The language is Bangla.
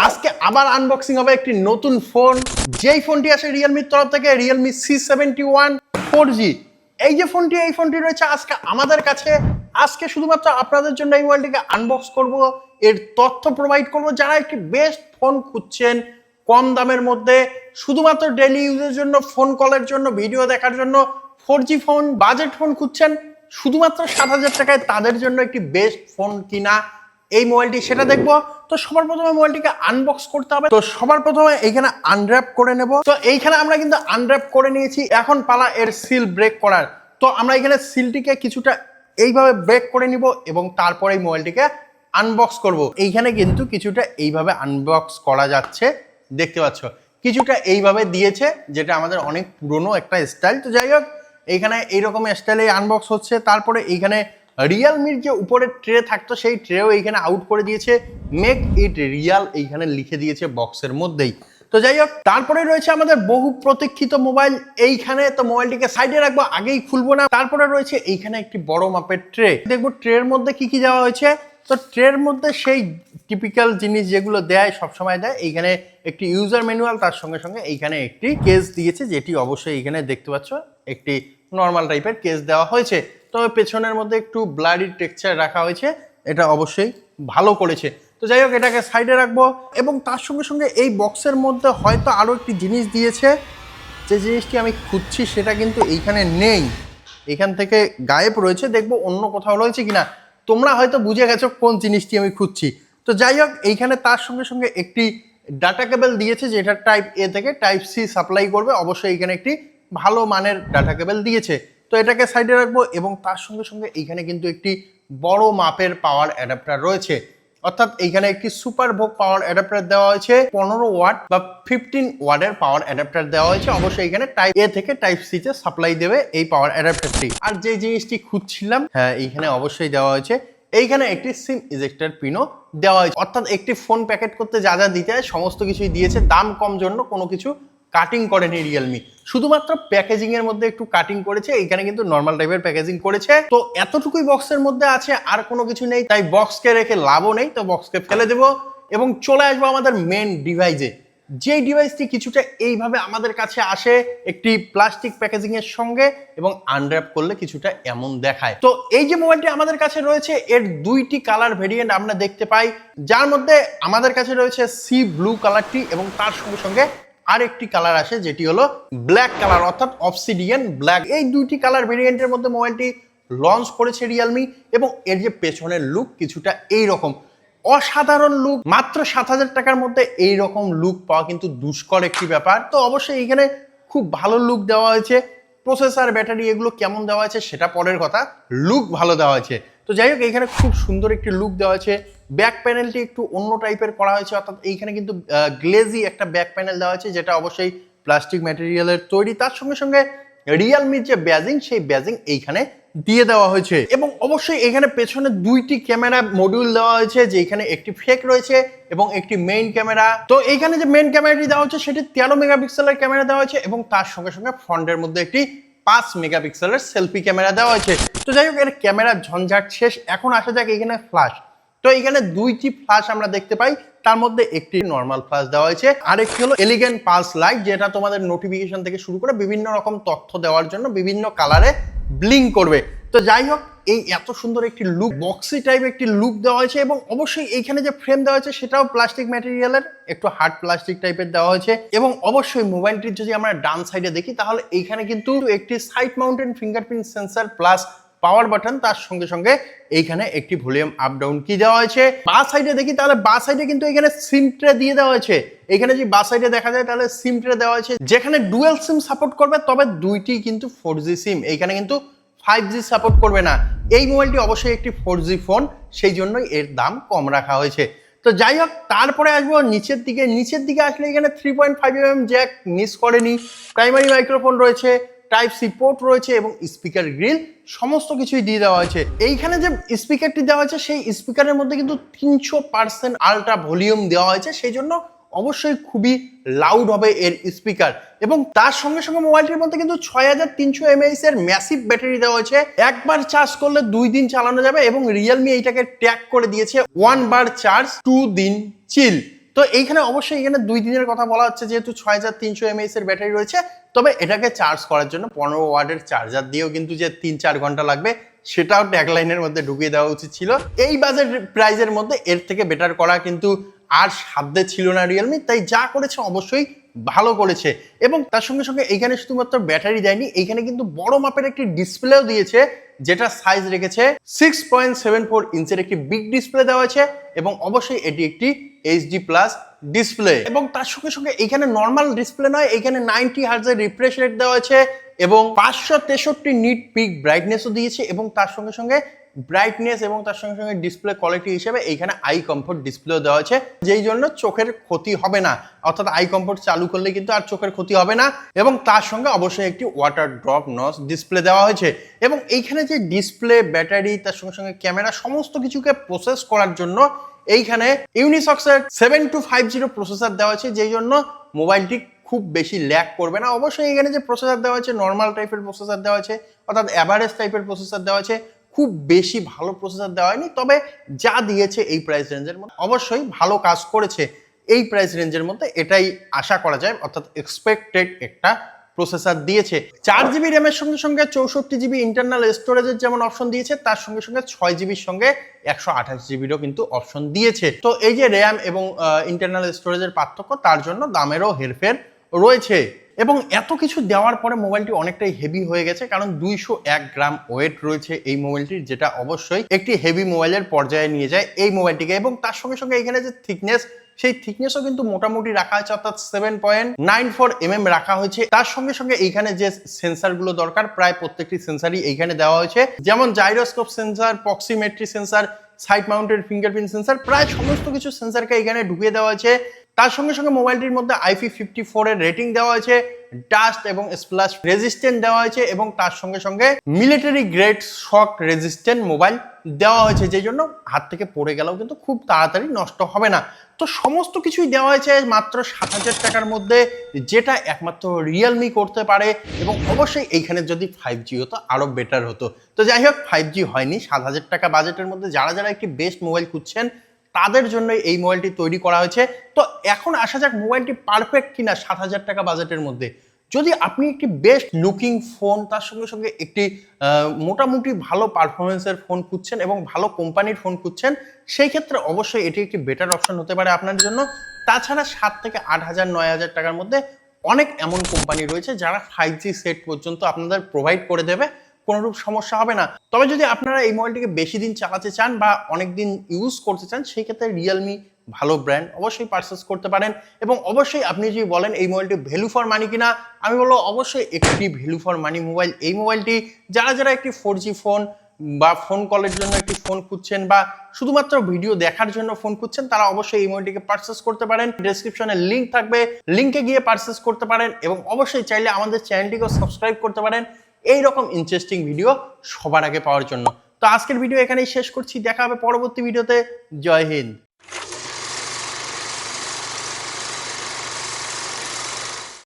আজকে আবার আনবক্সিং হবে একটি নতুন ফোন, যেই ফোনটি আসে রিয়েলমির তরফ থেকে, রিয়েলমি C71 4G। এই ফোনটি রয়েছে আজকে আমাদের কাছে। আজকে শুধুমাত্র আপনাদের জন্য এই মোবাইলটিকে আনবক্স করব, এর তথ্য প্রোভাইড করব। যারা একটি বেস্ট ফোন খুঁজছেন কম দামের মধ্যে, শুধুমাত্র ডেইলি ইউজের জন্য, ফোন কলের জন্য, ভিডিও দেখার জন্য 4G ফোন, বাজেট ফোন খুঁজছেন শুধুমাত্র 7,000 টাকায়, তাদের জন্য একটি বেস্ট ফোন কিনা এই মোবাইলটি সেটা দেখবো। তো সবার প্রথমে মোবাইলটিকে আনবক্স করতে হবে। তো সবার প্রথমে এইখানে আনর্যাপ করে নেব। তো এইখানে আমরা কিন্তু আনর্যাপ করে নিয়েছি, এখন পালা এর সিল ব্রেক করার। তো আমরা এখানে সিলটিকে কিছুটা এইভাবে ব্রেক করে নিব এবং তারপরে এই মোবাইলটিকে আনবক্স করব। এইখানে কিন্তু কিছুটা এইভাবে আনবক্স করা যাচ্ছে, দেখতে পাচ্ছ কিছুটা এইভাবে দিয়েছে, যেটা আমাদের অনেক পুরনো একটা স্টাইল। তো যাই হোক, এইখানে এইরকম স্টাইলে আনবক্স হচ্ছে। তারপরে এইখানে রিয়েলমির যে উপরে ট্রে থাকতো সেই ট্রেও এইখানে আউট করে দিয়েছে, মেক ইট রিয়াল এইখানে লিখে দিয়েছে বক্সের মধ্যেই। তো যাই হোক, তারপরে রয়েছে আমাদের বহু প্রতীক্ষিত মোবাইল এইখানে। তো মোবাইলটিকে সাইডে রাখবো, আগেই খুলবো না। তারপরে রয়েছে এইখানে একটি বড় মাপের ট্রে, দেখবো ট্রের মধ্যে কি কি দেওয়া হয়েছে। তো ট্রের মধ্যে সেই টিপিক্যাল জিনিস যেগুলো দেয়, সবসময় দেয়। এইখানে একটি ইউজার ম্যানুয়াল, তার সঙ্গে সঙ্গে এইখানে একটি কেস দিয়েছে, যেটি অবশ্যই এইখানে দেখতে পাচ্ছ একটি নর্মাল টাইপের কেস দেওয়া হয়েছে। তবে পেছনের মধ্যে একটু ব্লাডি টেক্সচার রাখা হয়েছে, এটা অবশ্যই ভালো করেছে। তো যাই হোক, এটাকে সাইডে রাখবো। এবং তার সঙ্গে সঙ্গে এই বক্সের মধ্যে হয়তো আরও একটি জিনিস দিয়েছে, যে জিনিসটি আমি খুঁজছি সেটা কিন্তু এইখানে নেই, এখান থেকে গায়েব রয়েছে। দেখবো অন্য কোথাও রয়েছে কিনা। তোমরা হয়তো বুঝে গেছো কোন জিনিসটি আমি খুঁজছি। তো যাই হোক, এইখানে তার সঙ্গে সঙ্গে একটি ডাটা কেবল দিয়েছে, যেটা টাইপ এ থেকে টাইপ সি সাপ্লাই করবে। অবশ্যই এখানে একটি ভালো মানের ডাটা কেবল দিয়েছে। তো এটাকে সাইডে রাখবো। এবং তার সঙ্গে সঙ্গে এইখানে কিন্তু একটি বড় মাপের পাওয়ার অ্যাডাপ্টার রয়েছে, অর্থাৎ এইখানে একটি সুপার ভোগ পাওয়ার অ্যাডাপ্টার দেওয়া হয়েছে। 15 ওয়াট বা 15 ওয়াটের পাওয়ার অ্যাডাপ্টার দেওয়া হয়েছে। অবশ্যই এখানে টাইপ এ থেকে টাইপ সি তে সাপ্লাই দেবে এই পাওয়ার অ্যাডাপ্টারটি। আর যে জিনিসটি খুঁজছিলাম, হ্যাঁ, এইখানে অবশ্যই দেওয়া হয়েছে, এইখানে একটি সিম ইজেক্টর পিনও দেওয়া হয়েছে। অর্থাৎ একটি ফোন প্যাকেট করতে যা যা দিতে হয় সমস্ত কিছুই দিয়েছে। দাম কম জন্য কোনো কিছু কাটিং করেনি রিয়েলমি, শুধুমাত্র প্যাকেজিং এর মধ্যে একটু কাটিং করেছে। এখানে কিন্তু নর্মাল টাইপের প্যাকেজিং করেছে। তো এতটুকুই বক্সের মধ্যে আছে, আর কোনো কিছু নেই। তাই বক্সকে রেখে লাভও নেই, তো বক্সকে ফেলে দেবো এবং চলে আসবো আমাদের মেন ডিভাইসে। যেই ডিভাইসটি কিছুটা এইভাবে আমাদের কাছে আসে একটি প্লাস্টিক প্যাকেজিং এর সঙ্গে, এবং আনর্যাপ করলে কিছুটা এমন দেখায়। তো এই যে মোবাইলটি আমাদের কাছে রয়েছে, এর দুইটি কালার ভেরিয়েন্ট আমরা দেখতে পাই, যার মধ্যে আমাদের কাছে রয়েছে সি ব্লু কালারটি, এবং তার সঙ্গে সঙ্গে আর একটি কালার আসে যেটি হলো ব্ল্যাক কালার, অর্থাৎ অবসিডিয়ান ব্ল্যাক। এই দুইটি কালার ভেরিয়েন্টের মধ্যে মোবাইলটি লঞ্চ করেছে রিয়েলমি। এবং এর যে পেছনের লুক কিছুটা এইরকম, অসাধারণ লুক। মাত্র 7,000 টাকার মধ্যে এইরকম লুক পাওয়া কিন্তু দুষ্কর একটি ব্যাপার। তো অবশ্যই এখানে খুব ভালো লুক দেওয়া হয়েছে। প্রসেসর, ব্যাটারি এগুলো কেমন দেওয়া হয়েছে সেটা পরের কথা, লুক ভালো দেওয়া হয়েছে। তো যাই হোক, এখানে খুব সুন্দর একটি লুক দেওয়া হয়েছে। ব্যাক প্যানেলটি একটু অন্য টাইপের করা হয়েছে, অর্থাৎ এইখানে কিন্তু গ্লেজি একটা ব্যাক প্যানেল দেওয়া হয়েছে, যেটা অবশ্যই প্লাস্টিক ম্যাটেরিয়ালের তৈরি। তার সঙ্গে সঙ্গে রিয়েলমির যে ব্যাজিং, সেই ব্যাজিং এইখানে দিয়ে দেওয়া হয়েছে। এবং অবশ্যই এখানে পেছনে দুইটি ক্যামেরা মডিউল দেওয়া হয়েছে, যে এখানে একটি ফেক রয়েছে এবং একটি মেইন ক্যামেরা। তো এইখানে যে মেইন ক্যামেরাটি দেওয়া হচ্ছে সেটি 13 মেগাপিক্সেলের ক্যামেরা দেওয়া হয়েছে, এবং তার সঙ্গে সঙ্গে ফ্রন্টের মধ্যে একটি 5 মেগাপিক্সেলের সেলফি ক্যামেরা দেওয়া হয়েছে। তো যাই হোক, এর ক্যামেরার ঝঞ্ঝাট শেষ। এখন আসা যাক এখানে ফ্ল্যাশ। তো এখানে দুইটি ফ্ল্যাশ আমরা দেখতে পাই, তার মধ্যে একটি নর্মাল ফ্ল্যাশ দেওয়া হয়েছে, আর একটি হলো এলিগেন্ট পালস লাইট, যেটা তোমাদের নোটিফিকেশন থেকে শুরু করে বিভিন্ন রকম তথ্য দেওয়ার জন্য বিভিন্ন কালারে ব্লিঙ্ক করবে। তো যাই হোক, এই এত সুন্দর একটি লুক, বক্সি টাইপ একটি লুক দেওয়া হয়েছে। এবং অবশ্যই এইখানে যে ফ্রেম দেওয়া হয়েছে সেটাও প্লাস্টিক ম্যাটেরিয়ালের, একটু হার্ড প্লাস্টিক টাইপের দেওয়া হয়েছে। এবং অবশ্যই মোবাইলটির যদি আমরা ডান সাইডে দেখি, তাহলে এইখানে কিন্তু একটি side mountain fingerprint sensor plus power button, তার সঙ্গে সঙ্গে এইখানে একটি ভলিউম আপ ডাউন কি দেওয়া হয়েছে। বা সাইডে দেখি, তাহলে বা সাইডে কিন্তু এখানে সিম ট্রে দিয়ে দেওয়া হয়েছে। এখানে যদি বা সাইডে দেখা যায়, তাহলে সিম ট্রে দেওয়া হয়েছে, যেখানে ডুয়েল সিম সাপোর্ট করবে, তবে দুইটি কিন্তু 4G সিম। এইখানে কিন্তু 5G সাপোর্ট করবে না। এই মোবাইলটি অবশ্যই একটি 4G ফোন, সেই জন্যই এর দাম কম রাখা হয়েছে। তো যাই হোক, তারপরে আসবো নিচের দিকে। নিচের দিকে আসলে এখানে 3.5mm জ্যাক মিস করেনি, প্রাইমারি মাইক্রোফোন রয়েছে, টাইপ সি পোর্ট রয়েছে, এবং স্পিকার গ্রিল সমস্ত কিছুই দিয়ে দেওয়া হয়েছে। এইখানে যে স্পিকারটি দেওয়া হয়েছে, সেই স্পিকারের মধ্যে কিন্তু 300% আল্ট্রা ভলিউম দেওয়া হয়েছে, সেই জন্য অবশ্যই খুবই লাউড হবে এর স্পিকার। এবং তার সঙ্গে সঙ্গে মোবাইলটির মধ্যে কিন্তু 6300 mAh এর ম্যাসিভ ব্যাটারি দেওয়া হয়েছে। একবার চার্জ করলে 2 দিন চালানো যাবে, এবং রিয়েলমি এইটাকে ট্যাগ করে দিয়েছে 1 বার চার্জ 2 দিন চিল। তো এইখানে অবশ্যই এখানে 2 দিনের কথা বলা হচ্ছে, যেহেতু 6300 mAh এর ব্যাটারি রয়েছে, তবে এটাকে চার্জ করার জন্য 15 ওয়াটের চার্জার দিয়েও কিন্তু যে 3-4 ঘন্টা লাগবে সেটাও ট্যাগলাইনের মধ্যে ঢুকিয়ে দেওয়া উচিত ছিল। এই বাজেট প্রাইজের মধ্যে এর থেকে বেটার করা কিন্তু আর সাধ্যে ছিল না রিয়েলমি, তাই যা করেছে অবশ্যই ভালো করেছে। এবং তার সঙ্গে সঙ্গে এইখানে শুধুমাত্র ব্যাটারি দেয়নি, এইখানে কিন্তু বড় মাপের একটি ডিসপ্লেও দিয়েছে, যেটা সাইজ রেখেছে 6.74 ইঞ্চের একটি বিগ ডিসপ্লে দেওয়া আছে, এবং অবশ্যই এটি একটি এইচডি প্লাস ডিসপ্লে। এবং তার সঙ্গে সঙ্গে এখানে নর্মাল ডিসপ্লে নয়, এখানে 90 হার্টজের রিফ্রেশ রেট দেওয়া আছে এবং 563 নিট পিক ব্রাইটনেসও দিয়েছে, এবং তার সঙ্গে সঙ্গে ব্রাইটনেস এবং তার সঙ্গে সঙ্গে ডিসপ্লে কোয়ালিটি হিসেবে এইখানে আই কমফোর্ট ডিসপ্লেও দেওয়া আছে, যেই জন্য চোখের ক্ষতি হবে না, অর্থাৎ আই কমফোর্ট চালু করলে কিন্তু আর চোখের ক্ষতি হবে না। এবং তার সঙ্গে অবশ্যই একটি ওয়াটার ড্রপ নচ ডিসপ্লে দেওয়া হয়েছে। এবং এইখানে যে ডিসপ্লে, ব্যাটারি, তার সঙ্গে সঙ্গে ক্যামেরা, সমস্ত কিছুকে প্রসেস করার জন্য এইখানে ইউনিসক্সের 7250 প্রসেসর দেওয়া আছে, যেই জন্য মোবাইলটি খুব বেশি ল্যাগ করবে না। অবশ্যই এখানে যে প্রসেসর দেওয়া আছে নর্মাল টাইপের প্রসেসর দেওয়া আছে, অর্থাৎ অ্যাভারেজ টাইপের প্রসেসর দেওয়া আছে, খুব বেশি ভালো প্রসেসর দেওয়া হয়নি, তবে যা দিয়েছে এই প্রাইস রেঞ্জের মধ্যে অবশ্যই ভালো কাজ করেছে। এই প্রাইস রেঞ্জের মধ্যে এটাই আশা করা যায়, অর্থাৎ এক্সপেক্টেড একটা প্রসেসর দিয়েছে। 4GB র্যামের সঙ্গে সঙ্গে 64GB ইন্টারনাল স্টোরেজের যেমন অপশন দিয়েছে, তার সঙ্গে সঙ্গে 6GBর সঙ্গে 128GBরও কিন্তু অপশন দিয়েছে। তো এই যে র্যাম এবং ইন্টারনাল স্টোরেজের পার্থক্য, তার জন্য দামেরও হেরফের রয়েছে। এবং এত কিছু দেওয়ার পরে মোবাইলটি অনেকটাই হেভি হয়ে গেছে, কারণ 201 গ্রাম ওয়েট রয়েছে এই মোবাইলটির, যেটা অবশ্যই একটি হেভি মোবাইলের পর্যায়ে নিয়ে যায় এই মোবাইলটিকে। এবং তার সঙ্গে সঙ্গে এখানে যে থিকনেস, সেই থিকনেসও কিন্তু মোটামুটি রাখা হয়েছে, অর্থাৎ 7.94 mm রাখা হয়েছে। তার সঙ্গে সঙ্গে এইখানে যে সেন্সারগুলো দরকার, প্রায় প্রত্যেকটি সেন্সারই এইখানে দেওয়া হয়েছে, যেমন gyroscope sensor, proximity sensor, side mounted fingerprint sensor, প্রায় সমস্ত কিছু সেন্সারকে এখানে ঢুকিয়ে দেওয়া হয়েছে। তার সঙ্গে সঙ্গে মোবাইলটির মধ্যে IP54 এর রেটিং দেওয়া হয়েছে, ডাস্ট এবং স্প্ল্যাশ রেজিস্ট্যান্ট দেওয়া হয়েছে, এবং তার সঙ্গে সঙ্গে মিলিটারি গ্রেড শক রেজিস্ট্যান্ট মোবাইল দেওয়া হয়েছে, যেই জন্য হাত থেকে পড়ে গেলেও কিন্তু খুব তাড়াতাড়ি নষ্ট হবে না। তো সমস্ত কিছুই দেওয়া হয়েছে মাত্র 7000 টাকার মধ্যে, যেটা একমাত্র রিয়েলমি করতে পারে। এবং অবশ্যই এইখানে যদি 5G হতো আরো বেটার হতো। তো যাই হোক, 5G হয়নি। 7000 টাকা বাজেটের মধ্যে যারা যারা একটি বেস্ট মোবাইল খুঁজছেন, তাদের জন্য এই মোবাইলটি তৈরি করা হয়েছে। তো এখন আসা যাক মোবাইলটি পারফেক্ট কিনা 7000 টাকা বাজেটের মধ্যে। যদি আপনি একটি বেস্ট লুকিং ফোন, তার সঙ্গে সঙ্গে একটি মোটামুটি ভালো পারফরমেন্সের ফোন খুঁজছেন এবং ভালো কোম্পানির ফোন খুঁজছেন, সেই ক্ষেত্রে অবশ্যই এটি একটি বেটার অপশন হতে পারে আপনার জন্য। তাছাড়া 7 থেকে 8000 9000 টাকার মধ্যে অনেক এমন কোম্পানি রয়েছে যারা 5G সেট পর্যন্ত আপনাদের প্রোভাইড করে দেবে, কোনোরূপ সমস্যা হবে না। তবে যদি আপনারা এই মোবাইলটিকে বেশি দিন চালাতে চান বা অনেক দিন ইউজ করতে চান, সেই ক্ষেত্রে রিয়েলমি ভালো ব্র্যান্ড, অবশ্যই পারচেস করতে পারেন। এবং অবশ্যই আপনি যদি বলেন এই মোবাইলটি ভ্যালু ফর মানি কিনা, আমি বলবো অবশ্যই একটি ভ্যালু ফর মানি মোবাইল এই মোবাইলটি। যারা যারা একটি 4G ফোন বা ফোন কলের জন্য একটি ফোন খুঁজছেন বা শুধুমাত্র ভিডিও দেখার জন্য ফোন খুঁজছেন, তারা অবশ্যই এই মোবাইলটিকে পারচেস করতে পারেন। ডেসক্রিপশনে লিঙ্ক থাকবে, লিঙ্কে গিয়ে পারচেস করতে পারেন। এবং অবশ্যই চাইলে আমাদের চ্যানেলটিকেও সাবস্ক্রাইব করতে পারেন এই রকম ইন্টারেস্টিং ভিডিও সবার আগে পাওয়ার জন্য। তো আজকের ভিডিও এখানেই শেষ করছি, দেখা হবে পরবর্তী ভিডিওতে। জয় হিন্দ।